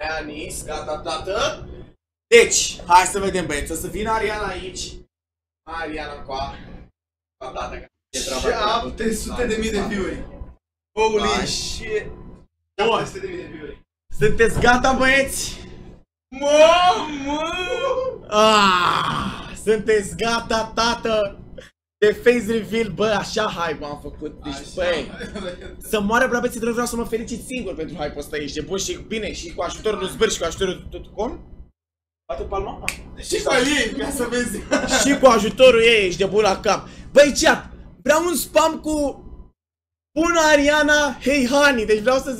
Anis, gata, tată. Deci, hai să vedem, băieți, să vină Ariana aici. Ariana coa. Tată, 700.000 de view-uri. Holy shit. 700.000 de view-uri. Sunteți gata, băieți? Sunteți gata, tată? De face reveal, bă, așa hype am făcut. Deci, băi, să moară băieții, vreau să mă felicit singur pentru hype-ul ăsta. Ești de bun și bine, și cu ajutorul lui Zbâr și cu ajutorul Tutcom. Bate palma? Și cu ei, ca să vezi. Și cu ajutorul ei, ești de bun la cap. Băi, chat, vreau un spam cu bună Ariana, hey honey. Deci vreau să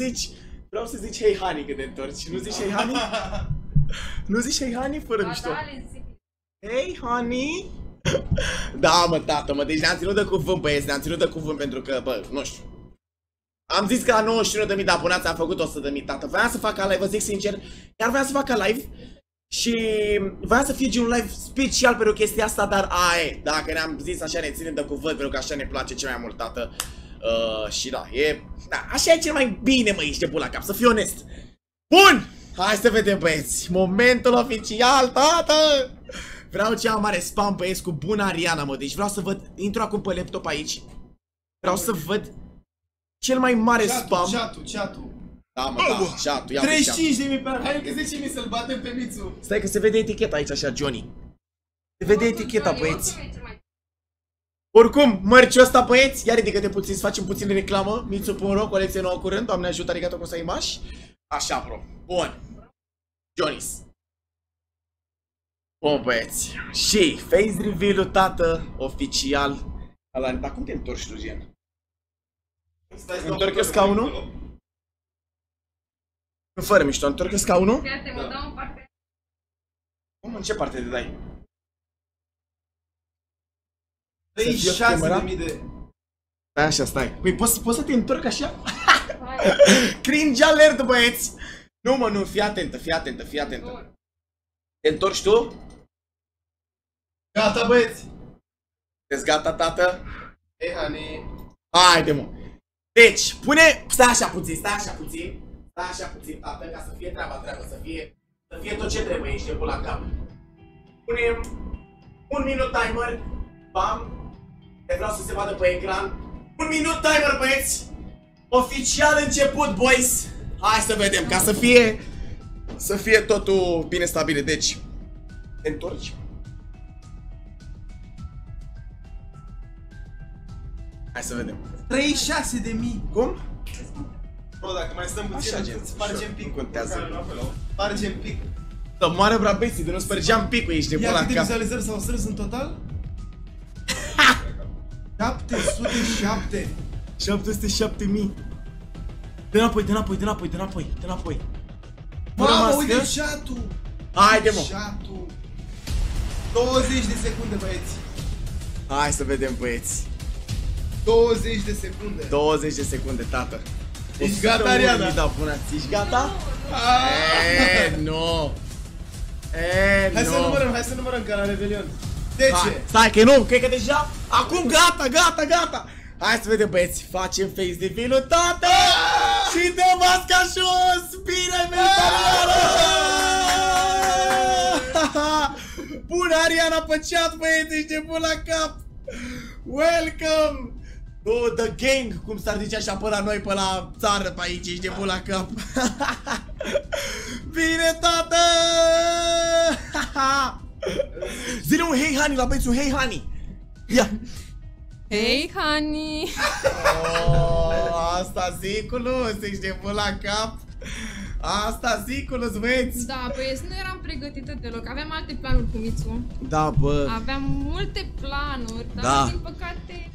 zici hey honey când te întorci. Nu zici hey honey? Nu zici hey honey fără mișto? Hey honey. Da, mă, tată, mă, deci ne-am ținut de cuvânt, băieți, ne-am ținut de cuvânt pentru că, bă, nu știu. Am zis că la 91.000 de abonați am făcut 100.000, tată. Voiam să fac live, vă zic sincer, chiar voiam să fac live. Și voiam să fie un live special pentru chestia asta, dar aie, dacă ne-am zis așa ne ținem de cuvânt, pentru că așa ne place cel mai mult, tată. Și da, așa e cel mai bine, mă, ești de bun la cap, să fiu onest. Bun, hai să vedem, băieți, momentul oficial, tată. Vreau cea mai mare spam, băieți, cu bună Ariana, mă, deci vreau să văd, intru acum pe laptop aici. Vreau să văd cel mai mare spam. Chat-ul. Da, mă, da, chat-ul, ia 35.000 pe an, hai că 10.000 să-l batem pe Mitsu. Stai că se vede eticheta aici așa, Johnny. Se vede eticheta, băieți. Oricum, mărciul ăsta, băieți, ia ridică-te puțin, să facem puțin reclamă. Mitsu.ro, colecție nouă curând, Doamne ajută, arigato gozaimasu. Așa, bro. Bun. Johnny's. Bun, băieți. Și face reveal-ul, tată, oficial. Dar cum te întorci tu, gen? Întorc eu scaunul? Fără mișto, întorc eu scaunul? Iată, mă dau în partea. Cum, în ce parte te dai? 36.000 de... Stai așa, stai. Păi poți să te întorc așa? Cringe alert, băieți! Nu, mă, nu, fii atentă, fii atentă, fii atentă. Te întorci tu? Gata, băieți! Sunteți gata, tată? Hey, honey. Haide, mă! Deci, pune... Stai așa puțin, stai așa puțin. Stai așa puțin, tată, ca să fie treaba, să fie tot ce trebuie, ești de bun la cap. Punem 1 minut timer, bam, te vreau să se vadă pe ecran. 1 minut timer, băieți! Oficial început, boys! Hai să vedem, ca să fie totul bine stabilit. Deci, te întorci? Hai să vedem. 36.000. Cum? Bro, dacă mai stăm puțin, spargem pic. Nu contează. Spargem pic. Să moară brabeții, de nu spărgeam picul, ești de bun la cap. Ia câte vizualizări s-au strâns în total? 707. 707.000. Dă înapoi. Mamă, uite chat-ul. Haide, mă. Chat-ul. 20 de secunde, băieți. Hai să vedem, băieți. 20 de secunde. 20 de secunde, tată. Ești gata, Ariana? Da, bună. Ești gata? Nu. Hai să numărăm ca la Revelion. De ce? Stai că nu, cred că deja. Acum gata. Hai să vedem, băieți. Facem face reveal-ul, tată. Și dă masca jos. Bine, Ariana. Bună, Ariana, pe chat, băieți. Ești de bun la cap. Welcome to the gang, cum s-ar zice așa pe la noi, pe la țară, pe aici, ești de bun la cap. Bine, tată! Zile un hey honey la băieți, un hey honey. Ia! Hey honey! Asta ziculus, ești de bun la cap. Asta ziculus, băieți. Da, băieți, nu eram pregătită deloc, aveam alte planuri cu Mitsu. Da, bă. Aveam multe planuri, dar da, din păcate...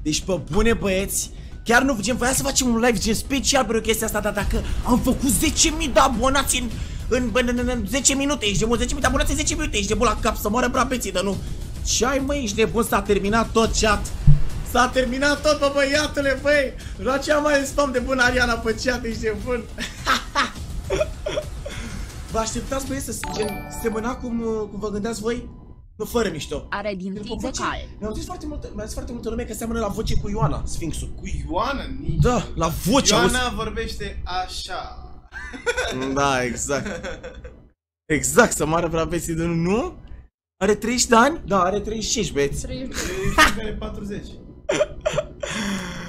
Deci, pe bune, băieți, chiar nu voiam să facem un live gen special pentru chestia asta, dar dacă am făcut 10.000 de abonați în 10 minute, ești de bun, 10.000 de abonați în 10 minute, ești de bun la cap, să moară brabeții, dar nu. Ce ai, măi, ești de bun, s-a terminat tot, chat. S-a terminat tot, bă, băiatule, băi. Lua cea mai spam de bun, Ariana, pe chat, ești de bun. Vă așteptați, băieți, să semăna cum vă gândeați voi? Nu, fără mișto. Are dinții de cal. Mi-au zis foarte multă lume că seamănă la voce cu Ioana, Sfinxul. Cu Ioana? Nici. Da, la voce. Ioana vorbește așa. Da, exact. Exact, să moară frapeții de nu? Are 30 de ani? Da, are 35, băieți. 32. Are 40.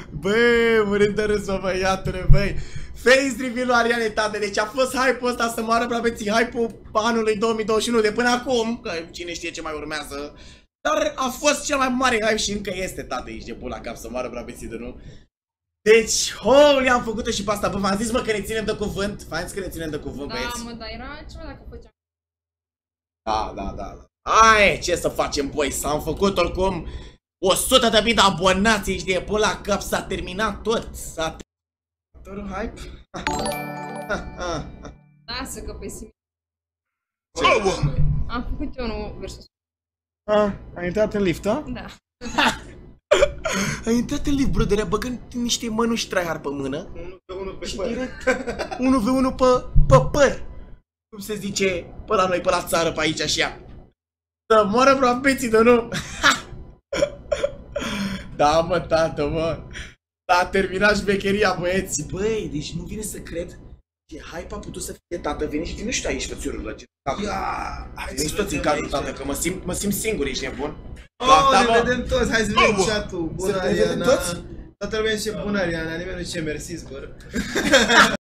Băi, murim de râs, băiatule, băi. Face reveal-ul Arianei, tate, deci a fost hype-ul ăsta să moară frapeții, hype-ul anului 2021 de până acum, că cine știe ce mai urmează. Dar a fost cel mai mare hype și încă este, tate, ești de pula cap să moară frapeții de nu. Deci, holy, am făcut-o și pe asta, bă, v-am zis, mă, că ne ținem de cuvânt. V-am zis că ne ținem de cuvânt, Da, băieți. mă, dar era altceva dacă făceam. Da. Ai, ce să facem, băi, s-am făcut oricum 100.000 de abonați, ești de pula cap, s-a terminat tot. S-a terminat hype. Lasă că pe sim. Ce? Am făcut eu unul versus. Ai intrat în lift, a? Da. Ai intrat în lift, brother, băgând niște mănuși tryhard pe mână. 1 pe Și păr. direct 1v1 pe păr. Cum se zice pe la noi, pe la țară, pe aici, așa. Să moară profeții de nu. Da, mă, tată, mă. S-a terminat șmecheria, băieți. Băi, deci nu vine să cred. Ce hype a putut să fie, tată. Veni și tu aici, fățiorul la veni și toți în cadrul, tată, că mă simt singur, ești nebun. Ne vedem toți, hai să vedem chat-ul. Bună, Să ne vedem Ariana. toți? Toată lumea zice bună, Ariana, nimeni nu zice mersi, zbor.